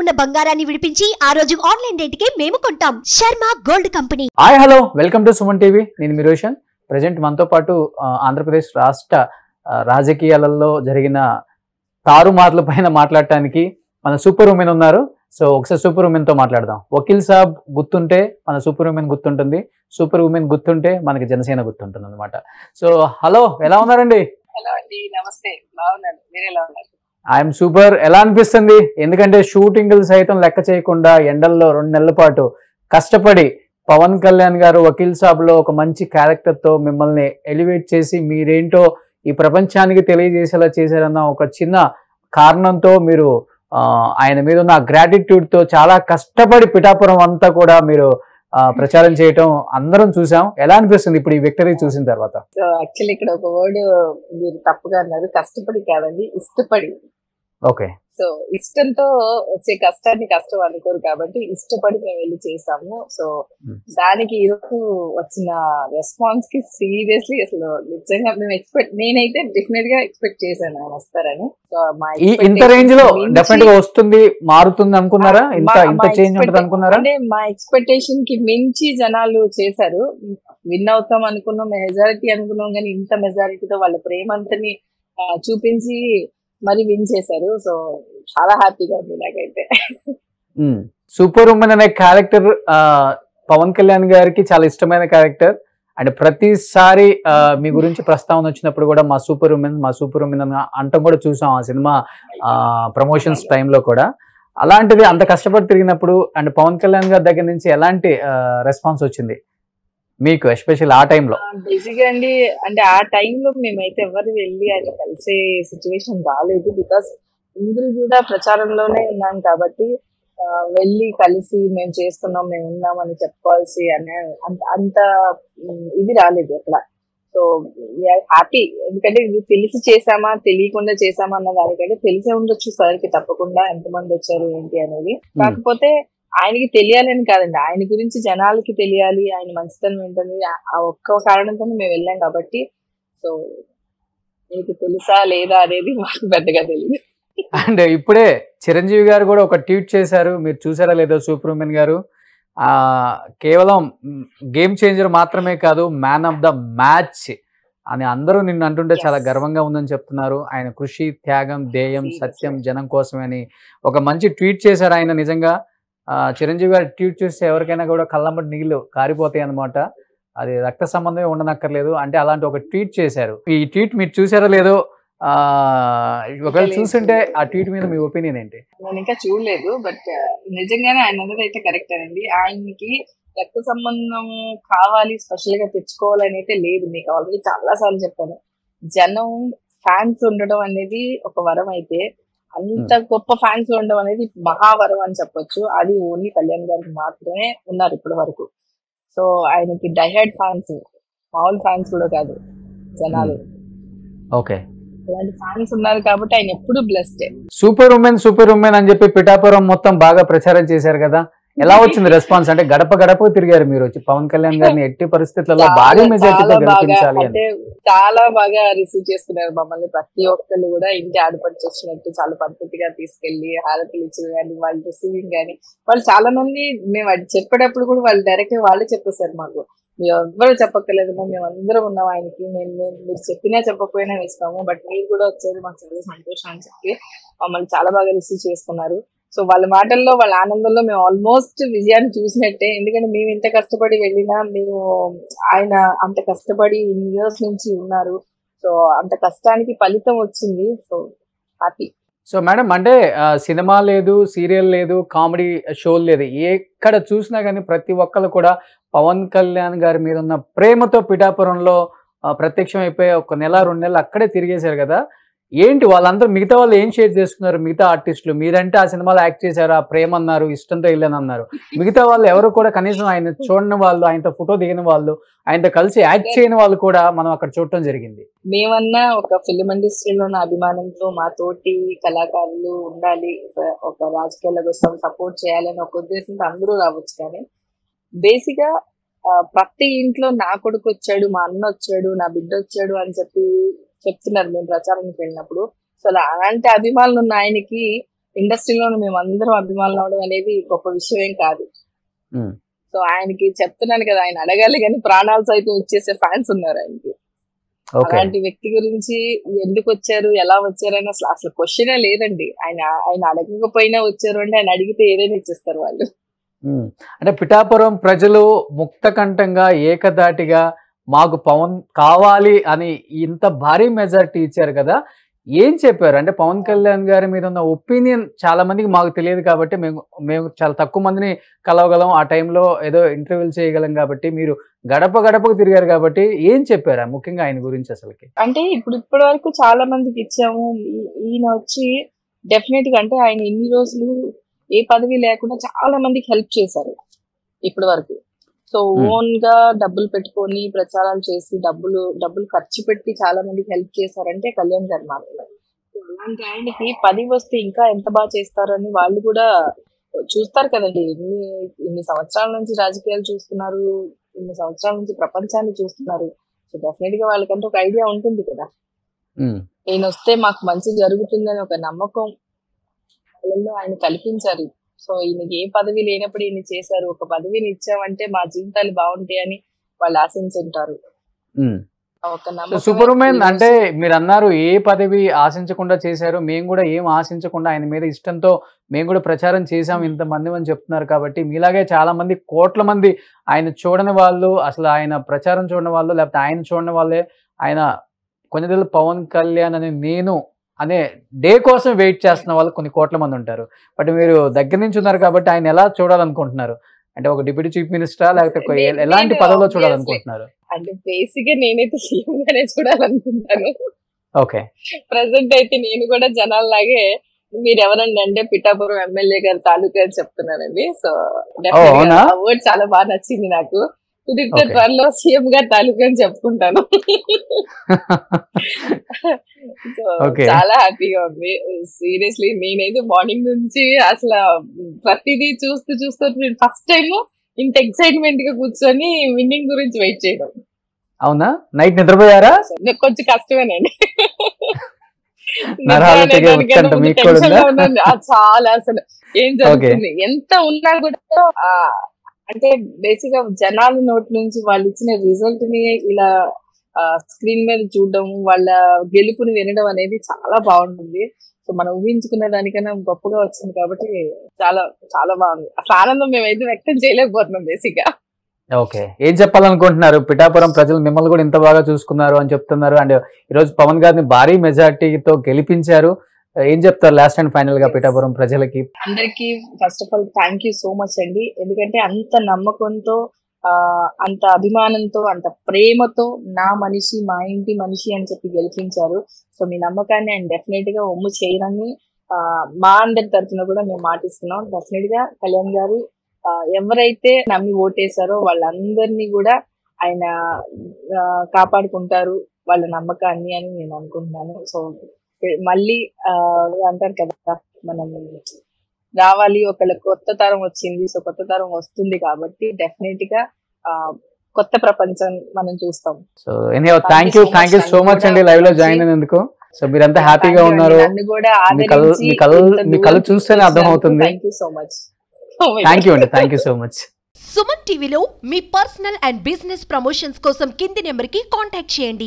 ఉన్న బంగారాన్ని విడిపించి ఆ రోజు ఆన్లైన్ రేటుకే మేము కొంటాం. Sharma gold company. Hi hello welcome to Suman TV. నేను మీ రోషన్. ప్రజెంట్ మనతో పాటు ఆంధ్రప్రదేశ్ రాష్ట్ర రాజకీయాలలో జరిగిన తారుమార్ల పైన మాట్లాడటానికి మన సూపర్ ఉమెన్ ఉన్నారు. సో ఒకసారి సూపర్ ఉమెన్ తో మాట్లాడదాం. వకీల్ సాబ్ గుర్తుంటే మన సూపర్ ఉమెన్ గుర్తుంటుంది, సూపర్ ఉమెన్ గుర్తుంటే మనకి జనసేన గుర్తుంటుంది అనమాట. సో హలో, ఎలా ఉన్నారండి? హలో అండి, నమస్తే. బాగున్నాను, మీరు ఎలా ఉన్నారు? I'm super. ఎలా అనిపిస్తుంది? ఎందుకంటే షూటింగ్లు సైతం లెక్క చేయకుండా ఎండల్లో 2 నెలల పాటు కష్టపడి పవన్ కళ్యాణ్ గారు వకీల్ సాబ్ లో ఒక మంచి క్యారెక్టర్ తో మిమ్మల్ని ఎలివేట్ చేసి మీరేంటో ఈ ప్రపంచానికి తెలియజేసేలా చేశారన్న ఒక చిన్న కారణంతో మీరు ఆయన మీద ఉన్న గ్రాటిట్యూడ్ తో చాలా కష్టపడి పిఠాపురం అంతా కూడా మీరు ప్రచారం చేయటం అందరం చూసాం. ఎలా అనిపిస్తుంది ఇప్పుడు ఈ విక్టరీ చూసిన తర్వాత? సో యాక్చువల్లీ ఇక్కడ ఒక వర్డ్ మీరు తప్పుగా అన్నారు. కష్టపడి కాదండి, ఇష్టపడి. ఓకే. సో ఇష్టంతో వచ్చే కష్టాన్ని కష్టం అనుకోరు కాబట్టి ఇష్టపడి మేము వెళ్ళి చేసాము. సో దానికి ఈరోజు వచ్చిన రెస్పాన్స్ కి సీరియస్లీ అసలు నిజంగా మేము నేనైతే డెఫినెట్ గా ఎక్స్పెక్ట్ చేశాను ఆయన వస్తారని. సో ఇంత రేంజ్ లో డెఫినెట్ గా వస్తుంది, మారుతుంది అనుకున్నారా? ఇంత చేంజ్ ఉంటుంది అనుకున్నారా? అంటే మా ఎక్స్పెక్టేషన్ కి మించి జనాలు చేశారు. విన్ అవుతాం అనుకున్నాం, మెజారిటీ అనుకున్నాం, కానీ ఇంత మెజారిటీతో వాళ్ళ ప్రేమంతని చూపించి మరి విన్ చేశారు. సో చాలా హ్యాపీగా ఉంది నాకైతే. సూపర్ ఉమెన్ అనే క్యారెక్టర్ పవన్ కళ్యాణ్ గారికి చాలా ఇష్టమైన క్యారెక్టర్. అండ్ ప్రతిసారి మీ గురించి ప్రస్తావన వచ్చినప్పుడు కూడా మా సూపర్ ఉమెన్ అని అంటాం కూడా చూసాం ఆ సినిమా ప్రమోషన్స్ టైంలో కూడా. అలాంటిది అంత కష్టపడి తిరిగినప్పుడు అండ్ పవన్ కళ్యాణ్ గారి దగ్గర నుంచి ఎలాంటి రెస్పాన్స్ వచ్చింది మీకు, ఎస్పెషల్ ఆ టైంలో? బేసిక్గా అండి, అంటే ఆ టైంలో మేమైతే ఎవరు వెళ్ళి ఆయన కలిసే సిచ్యువేషన్ రాలేదు. బికాస్ అందరూ కూడా ప్రచారంలోనే ఉన్నాం కాబట్టి వెళ్ళి కలిసి మేము చేస్తున్నాం, మేము ఉన్నామని చెప్పాల్సి అనే అంత ఇది రాలేదు అక్కడ. So we are happy. ఎందుకంటే ఇది తెలిసి చేసామా తెలియకుండా చేసామా అన్న దానికంటే తెలిసే ఉండొచ్చు సార్కి తప్పకుండా ఎంతమంది వచ్చారు ఏంటి అనేది. కాకపోతే ఆయనకి తెలియాలని కాదండి, ఆయన గురించి జనాలకి తెలియాలి, ఆయన మంచితనం ఏంటని ఆ ఒక్క కారణంతో మేము వెళ్ళాం కాబట్టి. సో మీకు తెలుసా లేదా అనేది మాకు పెద్దగా తెలియదు. అండ్ ఇప్పుడే చిరంజీవి గారు కూడా ఒక ట్వీట్ చేశారు, మీరు చూసారా లేదో? సూపర్ ఉమెన్ గారు కేవలం గేమ్ చేంజర్ మాత్రమే కాదు, మ్యాన్ ఆఫ్ ద మ్యాచ్ అని అందరూ నిన్ను అంటుంటే చాలా గర్వంగా ఉందని చెప్తున్నారు. ఆయన కృషి, త్యాగం, ధ్యేయం, సత్యం జనం కోసమే అని ఒక మంచి ట్వీట్ చేశారు ఆయన. నిజంగా చిరంజీవి గారు ట్వీట్ చూస్తే ఎవరికైనా కూడా కళ్ళమ్మటి నీళ్లు కారిపోతాయి అనమాట. అది రక్త సంబంధమే ఉండనక్కర్లేదు. అంటే అలాంటి ఒక ట్వీట్ చేశారు. ఈ ట్వీట్ మీరు చూసారో లేదో? ఒకవేళ చూస్తుంటే ఆ ట్వీట్ మీద మీ ఒపీనియన్ ఏంటి? నేను ఇంకా చూడలేదు, బట్ నిజంగానే ఆయన అన్నది అయితే కరెక్ట్ అండి. ఆయనకి రక్త సంబంధం కావాలి, స్పెషల్ గా తెచ్చుకోవాలని అయితే లేదు. మీకు ఆల్రెడీ చాలా సార్లు చెప్పాను, జనం ఫ్యాన్స్ ఉండడం అనేది ఒక వరం అయితే అంత గొప్ప ఫ్యాన్స్ ఉండడం అనేది మహావరం అని చెప్పొచ్చు. అది ఓన్లీ కళ్యాణ్ గారికి మాత్రమే ఉన్నారు ఇప్పటి వరకు. సో ఆయనకి డైహెడ్ ఫ్యాన్స్, మామూలు ఫ్యాన్స్ కూడా కాదు జనాలు. ఓకే, అలాంటి ఫ్యాన్స్ ఉన్నారు కాబట్టి ఆయన ఎప్పుడు బ్లెస్డ్. సూపర్ ఉమెన్ అని చెప్పి పిఠాపురం మొత్తం బాగా ప్రచారం చేశారు కదా, ఎలా వచ్చింది రెస్పాన్స్? అంటే గడప గడప తిరిగారు మీరు వచ్చి పవన్ కళ్యాణ్ గారిని ఎట్టి పరిస్థితుల్లో భారీ మెజారిటీతో గెలిపించాలి అని. చాలా బాగా రిసీవ్ చేసుకున్నారు మమ్మల్ని. ప్రతి ఒక్కళ్ళు కూడా ఇంటి ఆడపడిచి వచ్చినట్టు చాలా పద్ధతిగా తీసుకెళ్లి హారతులు ఇచ్చి కానీ వాళ్ళు రిసీవింగ్ కానీ వాళ్ళు చాలా మంది మేము అది చెప్పేటప్పుడు కూడా వాళ్ళు డైరెక్ట్ వాళ్ళే చెప్పేశారు మాకు, మీరు ఎవ్వరూ చెప్పక్కర్లేదు, మేము అందరం ఉన్నాం ఆయనకి, మీరు చెప్పినా చెప్పకపోయినా ఇస్తాము, బట్ మీరు కూడా వచ్చేది మాకు చాలా సంతోషం అని చెప్పి మమ్మల్ని చాలా బాగా రిసీవ్ చేసుకున్నారు. సో వాళ్ళ మాటల్లో, వాళ్ళ ఆనందంలో మేము ఆల్మోస్ట్ విజయాన్ని చూసినట్టే. ఎందుకంటే మేము ఇంత కష్టపడి వెళ్ళినా, మేము ఆయన అంత కష్టపడి ఇన్ని ఇయర్స్ నుంచి ఉన్నారు. సో అంత కష్టానికి ఫలితం వచ్చింది. So happy. సో మేడం, అంటే సినిమా లేదు, సీరియల్ లేదు, కామెడీ షోలు లేదు, ఎక్కడ చూసినా కానీ ప్రతి ఒక్కరు కూడా పవన్ కళ్యాణ్ గారి మీద ఉన్న ప్రేమతో పిఠాపురంలో ప్రత్యక్షం అయిపోయి 1 నెల 2 నెలలు అక్కడే తిరిగేశారు కదా. ఏంటి వాళ్ళందరూ, మిగతా వాళ్ళు ఏం షేర్ చేసుకున్నారు? మిగతా ఆర్టిస్టులు మీరంటే ఆ సినిమాలో యాక్ట్ చేశారు, ఆ ప్రేమ అన్నారు, ఇష్టంతో వెళ్ళని అన్నారు. మిగతా వాళ్ళు ఎవరు కూడా కనీసం ఆయన చూడని వాళ్ళు, ఆయనతో ఫోటో దిగిన వాళ్ళు, ఆయనతో కలిసి యాక్ట్ చేయని వాళ్ళు కూడా మనం అక్కడ చూడటం జరిగింది. మేమన్నా ఒక ఫిల్మ్ ఇండస్ట్రీలో ఉన్న అభిమానంతో మా తోటి కళాకారులు ఉండాలి, ఒక రాజకీయాల కోసం సపోర్ట్ చేయాలని ఒక ఉద్దేశంతో అందరూ రావచ్చు. కానీ బేసిక్ గా ప్రతి ఇంట్లో నా కొడుకు వచ్చాడు, మా అన్న వచ్చాడు, నా బిడ్డ వచ్చాడు అని చెప్తున్నారు మేము ప్రచారానికి వెళ్ళినప్పుడు. సో అలాంటి అభిమానులు ఉన్న ఆయనకి ఇండస్ట్రీలో మేము అందరం అభిమానులు అవడం అనేది గొప్ప విషయం ఏం కాదు. ఉమ్, సో ఆయనకి చెప్తున్నాను కదా, ఆయన అడగాలి కానీ ప్రాణాలు సైతం ఇచ్చేసే ఫ్యాన్స్ ఉన్నారు ఆయనకి. ఓకే. అలాంటి వ్యక్తి గురించి ఎందుకు వచ్చారు, ఎలా వచ్చారు అని అసలు క్వశ్చనే లేదండి. ఆయన అడగకపోయినా వచ్చారు అంటే ఆయన అడిగితే ఏదైనా ఇచ్చేస్తారు వాళ్ళు. ఉమ్. అంటే పిఠాపురం ప్రజలు ముక్తకంఠంగా ఏకధాటిగా మాకు పవన్ కావాలి అని ఇంత భారీ మెజారిటీ ఇచ్చారు కదా, ఏం చెప్పారు? అంటే పవన్ కళ్యాణ్ గారి మీద ఉన్న ఒపీనియన్ చాలా మందికి మాకు తెలియదు కాబట్టి మేము చాలా తక్కువ మందిని కలవగలం, ఆ టైంలో ఏదో ఇంటర్వ్యూలు చేయగలం కాబట్టి, మీరు గడప గడపకు తిరిగారు కాబట్టి ఏం చెప్పారా ముఖ్యంగా ఆయన గురించి అసలుకి? అంటే ఇప్పటి వరకు చాలా మందికి ఇచ్చాము. ఈయన వచ్చి డెఫినెట్ గా అంటే ఆయన ఇన్ని రోజులు ఏ పదవి లేకుండా చాలా మందికి హెల్ప్ చేశారు ఇప్పటి వరకు. సో ఓన్ గా డబ్బులు పెట్టుకొని ప్రచారాలు చేసి డబ్బులు ఖర్చు పెట్టి చాలా మందికి హెల్ప్ చేశారంటే కళ్యాణ్ గారు మాత్రమే. అలాంటి ఆయనకి 10 వస్తే ఇంకా ఎంత బాగా చేస్తారని వాళ్ళు కూడా చూస్తారు కదండి. ఇన్ని సంవత్సరాల నుంచి రాజకీయాలు చూస్తున్నారు, ఇన్ని సంవత్సరాల నుంచి ప్రపంచాన్ని చూస్తున్నారు. సో డెఫినెట్ గా వాళ్ళకంటే ఒక ఐడియా ఉంటుంది కదా, ఈయన వస్తే మాకు మంచి జరుగుతుందని ఒక నమ్మకం వాళ్ళలో ఆయన కల్పించారు. సో ఈయనకి ఏ పదవి లేనప్పుడు ఈయన చేశారు. ఒక పదవిని ఇచ్చామంటే మా జీవితాలు బాగుంటాయని వాళ్ళు ఆశించుంటారు. ఒక నమ్మకం. సూపర్మెన్ అంటే మీరు అన్నారు ఏ పదవి ఆశించకుండా చేశారు, మేము కూడా ఏం ఆశించకుండా ఆయన మీద ఇష్టంతో మేము కూడా ప్రచారం చేశాం ఇంతమంది అని చెప్తున్నారు. కాబట్టి మీలాగే చాలా మంది కోట్ల మంది ఆయన చూడని వాళ్ళు, అసలు ఆయన ప్రచారం చూడని వాళ్ళు, లేకపోతే ఆయన చూడని వాళ్ళే ఆయన కొన్ని పవన్ కళ్యాణ్ అనే డే కోసం వెయిట్ చేస్తున్న వాళ్ళు కొన్ని కోట్ల మంది ఉంటారు. బట్ మీరు దగ్గర నుంచి ఉన్నారు కాబట్టి ఆయన ఎలా చూడాలనుకుంటున్నారు? అంటే ఒక డిప్యూటీ చీఫ్ మినిస్టరా లేకపోతే ఎలాంటి పదవిలో చూడాలనుకుంటున్నారు? అంటే బేసిక్ గా నేనైతే సీఎం గానే చూడాలనుకుంటాను. ఓకే. ప్రెసెంట్ అయితే నేను కూడా జనాల్లాగే మీరు ఎవరండి అంటే పిఠాపురం ఎమ్మెల్యే గారి తాలూకా అని చెప్తున్నానండి. సో వర్డ్ చాలా బాగా నచ్చింది నాకు. కుదిరితే త్వరలో సీఎం గారి తాలూకా అని చెప్పుకుంటాను. సో చాలా హ్యాపీగా ఉంది సీరియస్లీ. నేనైతే మార్నింగ్ నుంచి అసలు ప్రతిదీ చూస్తూ ఫస్ట్ టైం ఇంత ఎక్సైట్మెంట్ గా కూర్చొని విన్నింగ్ గురించి వెయిట్ చేయడం. అవునా? నైట్ నిద్రపోయారా? కొంచెం కష్టమేనండి. చాలా అసలు ఏం జరుగుతుంది ఎంత ఉన్నా కూడా అంటే బేసిక్ గా జనాల నోటి నుంచి వాళ్ళు ఇచ్చిన రిజల్ట్ ని ఇలా స్క్రీన్ మీద చూడడం, వాళ్ళ గెలుపుని వినడం అనేది చాలా బాగుంటుంది. సో మనం ఊహించుకునే దానికన్నా గొప్పగా వచ్చింది కాబట్టి చాలా చాలా బాగుంది. అసలు ఆనందం మేమైతే వ్యక్తం చేయలేకపోతున్నాం బేసిక్ గా. ఓకే. ఏం చెప్పాలనుకుంటున్నారు? పిఠాపురం ప్రజలు మిమ్మల్ని కూడా ఇంత బాగా చూసుకున్నారు అని చెప్తున్నారు, అండ్ ఈరోజు పవన్ గారిని భారీ మెజార్టీతో గెలిపించారు. ఏం చెప్తారు లాస్ట్ అండ్ ఫైనల్ గా పిఠాపురం ప్రజలకి? అందరికి first of all thank you so much అండి. ఎందుకంటే అంత నమ్మకంతో, అంత అభిమానంతో, అంత ప్రేమతో నా మనిషి, మా ఇంటి మనిషి అని చెప్పి గెలిపించారు. సో మీ నమ్మకాన్ని ఆయన డెఫినెట్ గా ఒమ్ము చేయరని మా అందరి తరఫున కూడా మేము మాటిస్తున్నాం. డెఫినెట్ గా కళ్యాణ్ గారు ఎవరైతే నమ్మి ఓటేశారో వాళ్ళందరినీ కూడా ఆయన కాపాడుకుంటారు వాళ్ళ నమ్మకాన్ని అని నేను అనుకుంటున్నాను. సో మళ్ళీ అంటారు కదా, మనం రావాలి, ఒకళ్ళ కొత్త తరం వచ్చింది, సో కొత్త తరం వస్తుంది కాబట్టి డెఫినెట్ గా కొత్త ప్రపంచం మనం చూస్తాం. So anyhow thank you so much అండి లైవ్ లో జాయిన్ అయినందుకు. సో మీరంతా హ్యాపీగా ఉన్నారు, మీ కళ్ళు చూస్తేనే అర్థం అవుతుంది. Thank you so much. Thank you అండి, thank you so much. Suman టీవీలో మీ పర్సనల్ అండ్ బిజినెస్ ప్రమోషన్స్ కోసం కింది నెంబర్ కి కాంటాక్ట్ చేయండి.